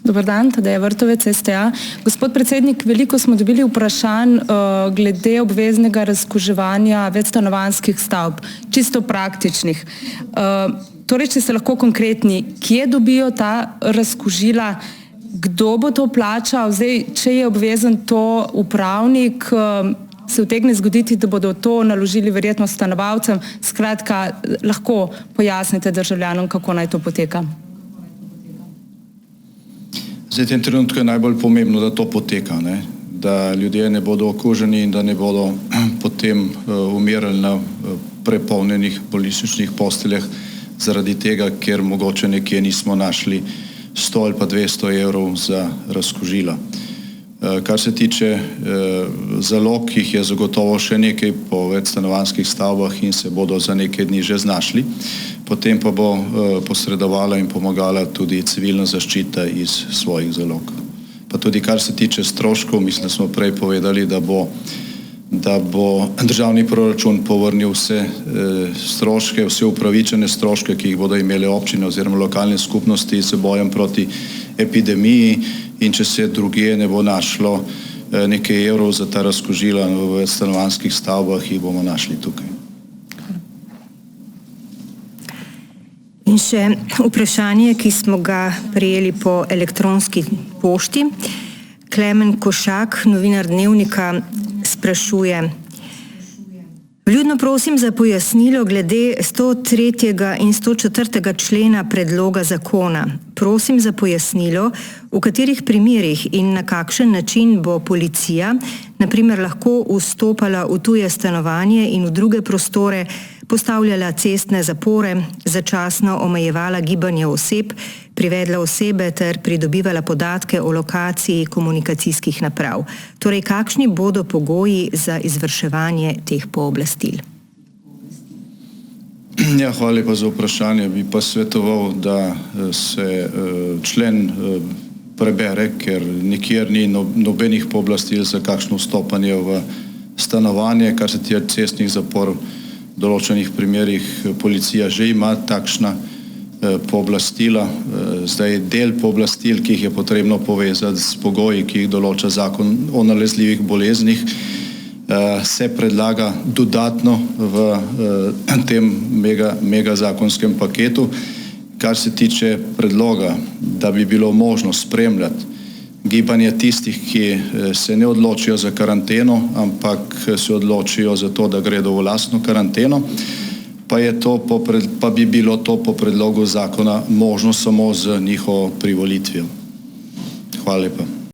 Dobar dan, Tadeja Vrtovec, STA. Gospod predsednik, veliko smo dobili vprašanj glede obveznega razkuževanja večstanovanjskih stavb, čisto praktičnih. Torej, če ste lahko konkretni, kje dobijo ta razkužila, kdo bo to plačal, zdaj, če je obvezen to upravnik, se utegne zgoditi, da bodo to naložili verjetno stanovalcem. Skratka, lahko pojasnite državljanom, kako naj to poteka. Zdaj, v tem trenutku je najbolj pomembno, da to poteka, ne? Da ljudje ne bodo okuženi in da ne bodo potem umirali na prepolnjenih bolnišničnih posteljah zaradi tega, ker mogoče nekje nismo našli 100 ali pa 200 evrov za razkužila. Kar se tiče zalog, jih je zagotovo še nekaj po večstanovanjskih stavbah in se bodo za nekaj dni že znašli. Potem pa bo posredovala in pomagala tudi civilna zaščita iz svojih zalog. Pa tudi kar se tiče stroškov, mislim, da smo prej povedali, da bo državni proračun povrnil vse stroške, vse upravičene stroške, ki jih bodo imele občine oziroma lokalne skupnosti z bojem proti epidemiji, in če se drugje ne bo našlo nekaj evrov za ta razkužila v večstanovanjskih stavbah, jih bomo našli tukaj. In še vprašanje, ki smo ga prejeli po elektronski pošti. Klemen Košak, novinar Dnevnika, sprašuje: Vljudno prosim za pojasnilo glede 103. in 104. člena predloga zakona. Prosim za pojasnilo, v katerih primerih in na kakšen način bo policija, na primer, lahko vstopala v tuje stanovanje in v druge prostore, postavljala cestne zapore, začasno omejevala gibanje oseb, privedla osebe ter pridobivala podatke o lokaciji komunikacijskih naprav. Torej, kakšni bodo pogoji za izvrševanje teh pooblastil? Ja, hvala lepa za vprašanje. Bi pa svetoval, da se člen prebere, ker nikjer ni nobenih pooblastil za kakšno vstopanje v stanovanje. Kar se tiče cestnih zaporov, v določenih primerih policija že ima takšna pooblastila. Zdaj, del pooblastil, ki jih je potrebno povezati s pogoji, ki jih določa zakon o nalezljivih boleznih, se predlaga dodatno v tem mega zakonskem paketu. Kar se tiče predloga, da bi bilo možno spremljati gibanje tistih, ki se ne odločijo za karanteno, ampak se odločijo za to, da gredo v lastno karanteno, pa bi bilo to po predlogu zakona možno samo z njihovo privolitvijo. Hvala lepa.